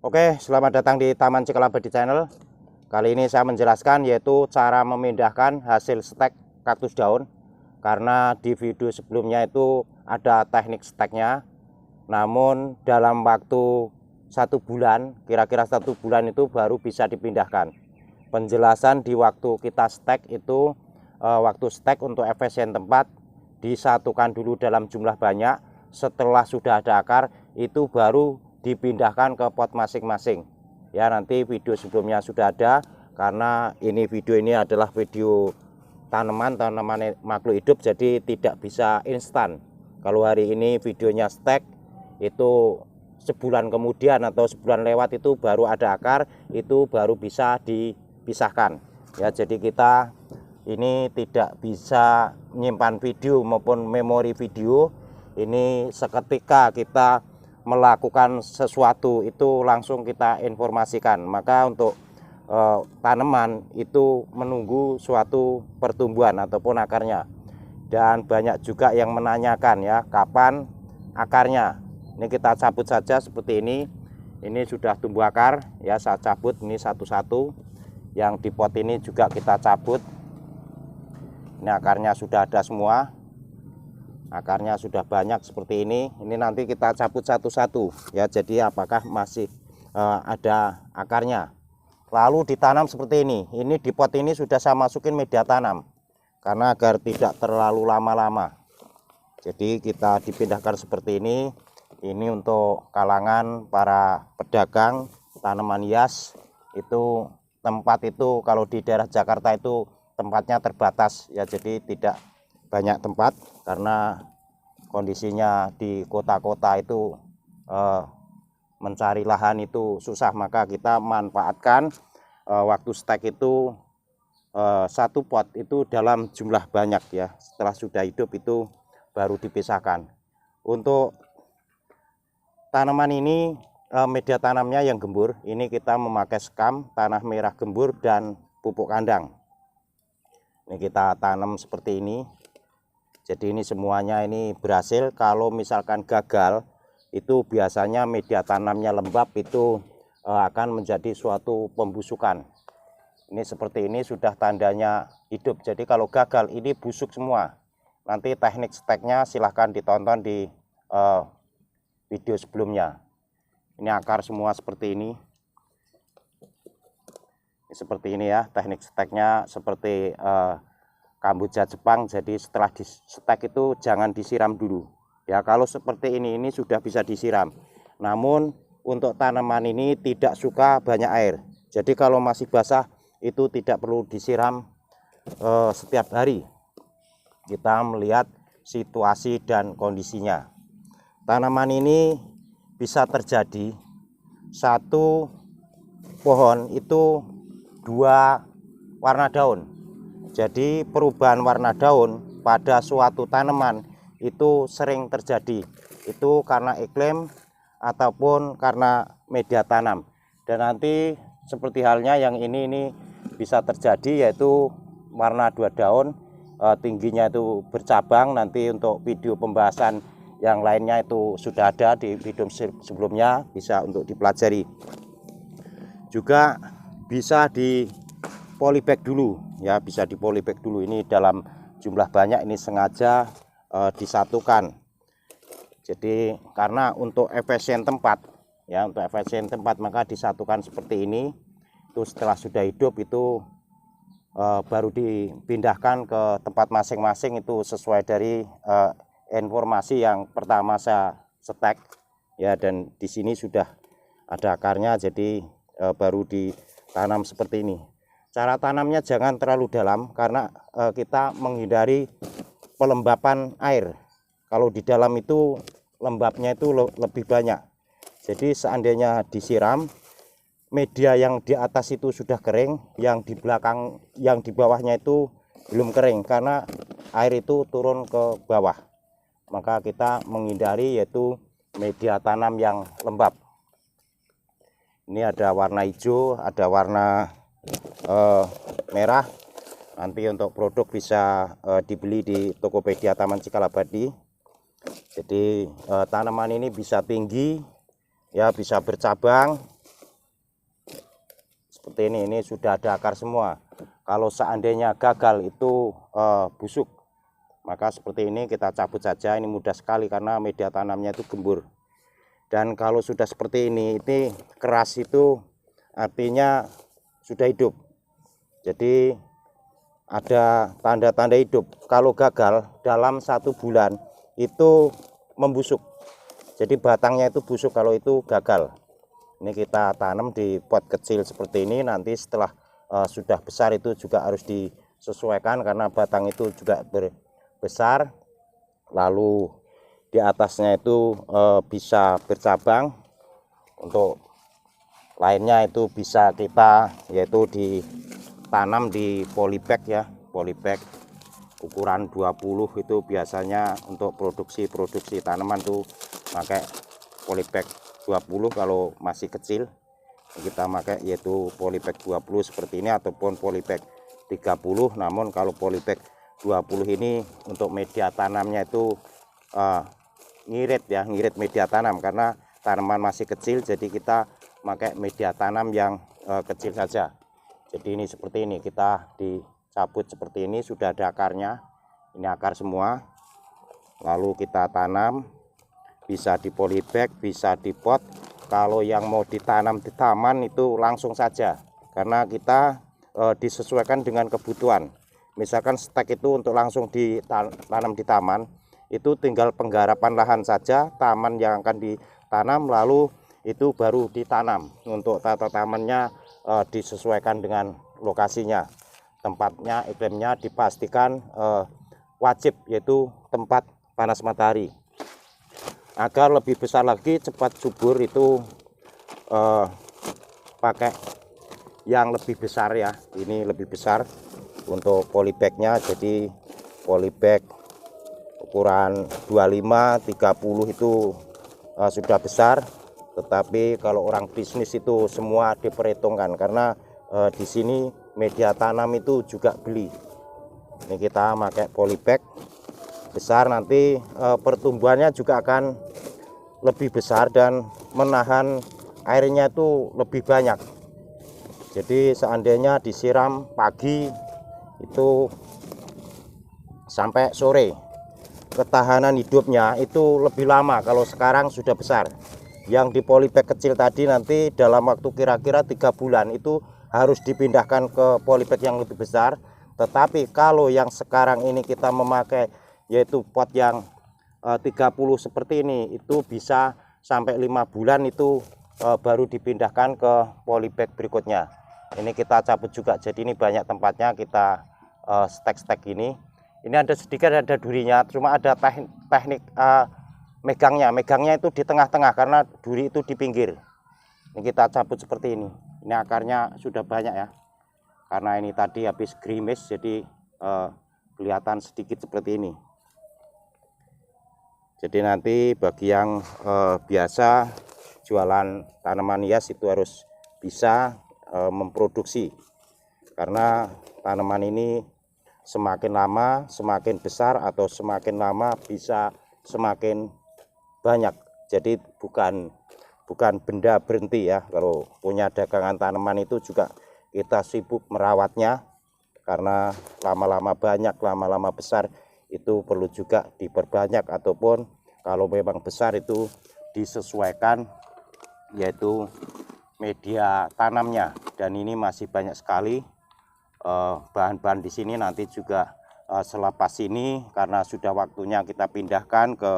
Oke, selamat datang di Taman Cikalabadi Channel. Kali ini saya menjelaskan yaitu cara memindahkan hasil stek kaktus daun. Karena di video sebelumnya itu ada teknik steknya. Namun dalam waktu 1 bulan, kira-kira 1 bulan itu baru bisa dipindahkan. Penjelasan di waktu kita stek itu, waktu stek untuk efisien tempat disatukan dulu dalam jumlah banyak. Setelah sudah ada akar, itu baru dipindahkan ke pot masing-masing. Ya, nanti video sebelumnya sudah ada, karena video ini adalah video tanaman makhluk hidup, jadi tidak bisa instan. Kalau hari ini videonya stek, itu sebulan kemudian atau sebulan lewat itu baru ada akar, itu baru bisa dipisahkan. Ya, jadi kita ini tidak bisa menyimpan video maupun memori video. Ini seketika kita melakukan sesuatu itu langsung kita informasikan. Maka untuk tanaman itu menunggu suatu pertumbuhan ataupun akarnya. Dan banyak juga yang menanyakan ya, kapan akarnya. Ini kita cabut saja seperti ini. Ini sudah tumbuh akar ya, saya cabut ini satu-satu. Yang di pot ini juga kita cabut. Ini akarnya sudah ada semua. Akarnya sudah banyak seperti ini. Ini nanti kita cabut satu-satu ya, jadi apakah masih ada akarnya. Lalu ditanam seperti ini. Ini di pot ini sudah saya masukin media tanam karena agar tidak terlalu lama-lama. Jadi kita dipindahkan seperti ini. Ini untuk kalangan para pedagang tanaman hias. Itu tempat itu kalau di daerah Jakarta itu tempatnya terbatas ya, jadi tidak banyak tempat karena kondisinya di kota-kota itu mencari lahan itu susah. Maka kita manfaatkan waktu stek itu satu pot itu dalam jumlah banyak ya. Setelah sudah hidup itu baru dipisahkan. Untuk tanaman ini media tanamnya yang gembur, ini kita memakai sekam, tanah merah gembur, dan pupuk kandang. Ini kita tanam seperti ini. Jadi ini semuanya ini berhasil. Kalau misalkan gagal, itu biasanya media tanamnya lembab, itu akan menjadi suatu pembusukan. Ini seperti ini sudah tandanya hidup. Jadi kalau gagal ini busuk semua. Nanti teknik steknya silahkan ditonton di video sebelumnya. Ini akar semua seperti ini. Seperti ini ya, teknik steknya seperti kamboja Jepang. Jadi setelah di stek itu jangan disiram dulu ya. Kalau seperti ini sudah bisa disiram. Namun untuk tanaman ini tidak suka banyak air. Jadi kalau masih basah itu tidak perlu disiram setiap hari. Kita melihat situasi dan kondisinya. Tanaman ini bisa terjadi satu pohon itu 2 warna daun. Jadi perubahan warna daun pada suatu tanaman itu sering terjadi. Itu karena iklim ataupun karena media tanam. Dan nanti seperti halnya yang ini bisa terjadi, yaitu warna 2 daun, tingginya itu bercabang. Nanti untuk video pembahasan yang lainnya itu sudah ada di video sebelumnya, bisa untuk dipelajari. Juga bisa di polybag dulu ya, bisa di polybag dulu. Ini dalam jumlah banyak, ini sengaja disatukan. Jadi karena untuk efisien tempat ya, untuk efisien tempat maka disatukan seperti ini. Itu setelah sudah hidup itu baru dipindahkan ke tempat masing-masing. Itu sesuai dari informasi yang pertama saya stek ya, dan di sini sudah ada akarnya, jadi baru ditanam seperti ini. Cara tanamnya jangan terlalu dalam karena kita menghindari pelembapan air. Kalau di dalam itu lembabnya itu lebih banyak. Jadi seandainya disiram, media yang di atas itu sudah kering, yang di belakang, yang di bawahnya itu belum kering karena air itu turun ke bawah. Maka kita menghindari yaitu media tanam yang lembab. Ini ada warna hijau, ada warna merah. Nanti untuk produk bisa dibeli di Tokopedia Taman Cikalabadi. Jadi tanaman ini bisa tinggi ya, bisa bercabang, seperti ini sudah ada akar semua. Kalau seandainya gagal itu busuk, maka seperti ini kita cabut saja. Ini mudah sekali karena media tanamnya itu gembur. Dan kalau sudah seperti ini keras itu artinya sudah hidup. Jadi ada tanda-tanda hidup. Kalau gagal dalam 1 bulan itu membusuk. Jadi batangnya itu busuk kalau itu gagal. Ini kita tanam di pot kecil seperti ini. Nanti setelah sudah besar itu juga harus disesuaikan karena batang itu juga besar. Lalu di atasnya itu bisa bercabang. Untuk lainnya itu bisa kita yaitu ditanam di polybag ya, polybag ukuran 20 itu biasanya untuk produksi tanaman tuh pakai polybag 20. Kalau masih kecil kita pakai yaitu polybag 20 seperti ini ataupun polybag 30. Namun kalau polybag 20 ini untuk media tanamnya itu ngirit media tanam karena tanaman masih kecil, jadi kita pakai media tanam yang kecil saja. Jadi ini seperti ini, kita dicabut seperti ini, sudah ada akarnya. Ini akar semua. Lalu kita tanam, bisa di polybag, bisa di pot. Kalau yang mau ditanam di taman itu langsung saja, karena kita disesuaikan dengan kebutuhan. Misalkan stek itu untuk langsung ditanam di taman, itu tinggal penggarapan lahan saja, taman yang akan ditanam, lalu itu baru ditanam. Untuk tata tamannya disesuaikan dengan lokasinya, tempatnya, iklimnya dipastikan wajib, yaitu tempat panas matahari. Agar lebih besar lagi, cepat subur, itu pakai yang lebih besar ya. Ini lebih besar untuk polybagnya. Jadi polybag ukuran 25, 30 itu sudah besar. Tetapi kalau orang bisnis itu semua diperhitungkan, karena di sini media tanam itu juga beli. Ini kita pakai polybag besar, nanti pertumbuhannya juga akan lebih besar dan menahan airnya itu lebih banyak. Jadi seandainya disiram pagi itu sampai sore, ketahanan hidupnya itu lebih lama kalau sekarang sudah besar. Yang di polybag kecil tadi nanti dalam waktu kira-kira 3 bulan itu harus dipindahkan ke polybag yang lebih besar. Tetapi kalau yang sekarang ini kita memakai yaitu pot yang 30 seperti ini, itu bisa sampai 5 bulan itu baru dipindahkan ke polybag berikutnya. Ini kita cabut juga, jadi ini banyak tempatnya kita stek-stek ini. Ini ada sedikit ada durinya, cuma ada teknik megangnya itu di tengah-tengah karena duri itu di pinggir. Ini kita cabut seperti ini. Ini akarnya sudah banyak ya, karena ini tadi habis gerimis, jadi kelihatan sedikit seperti ini. Jadi nanti bagi yang biasa jualan tanaman hias itu harus bisa memproduksi, karena tanaman ini semakin lama semakin besar atau semakin lama bisa semakin banyak. Jadi bukan benda berhenti ya. Kalau punya dagangan tanaman itu juga kita sibuk merawatnya, karena lama-lama banyak, lama-lama besar itu perlu juga diperbanyak, ataupun kalau memang besar itu disesuaikan yaitu media tanamnya. Dan ini masih banyak sekali bahan-bahan di sini. Nanti juga selepas ini, karena sudah waktunya kita pindahkan ke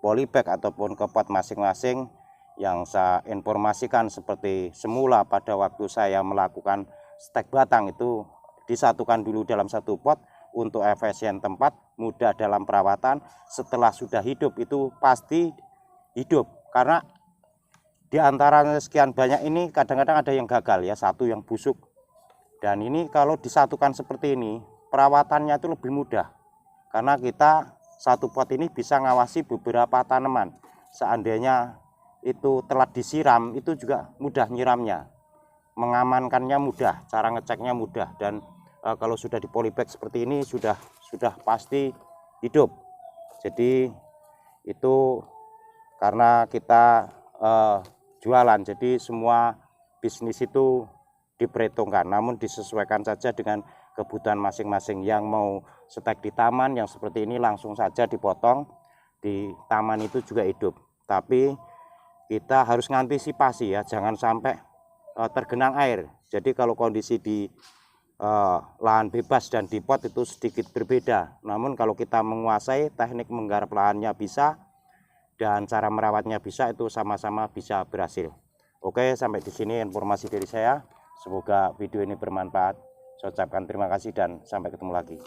polybag ataupun ke pot masing-masing. Yang saya informasikan seperti semula pada waktu saya melakukan stek batang, itu disatukan dulu dalam satu pot untuk efisien tempat, mudah dalam perawatan. Setelah sudah hidup itu pasti hidup, karena di antara sekian banyak ini kadang-kadang ada yang gagal ya, satu yang busuk. Dan ini kalau disatukan seperti ini, perawatannya itu lebih mudah, karena kita satu pot ini bisa ngawasi beberapa tanaman. Seandainya itu telah disiram, itu juga mudah nyiramnya, mengamankannya mudah, cara ngeceknya mudah. Dan kalau sudah di polybag seperti ini sudah pasti hidup. Jadi itu karena kita jualan, jadi semua bisnis itu diperhitungkan, namun disesuaikan saja dengan kebutuhan masing-masing. Yang mau stek di taman yang seperti ini langsung saja dipotong, di taman itu juga hidup. Tapi kita harus mengantisipasi ya, jangan sampai tergenang air. Jadi kalau kondisi di lahan bebas dan di pot itu sedikit berbeda. Namun kalau kita menguasai teknik menggarap lahannya bisa dan cara merawatnya bisa, itu sama-sama bisa berhasil. Oke, sampai di sini informasi dari saya. Semoga video ini bermanfaat. Saya ucapkan terima kasih dan sampai ketemu lagi.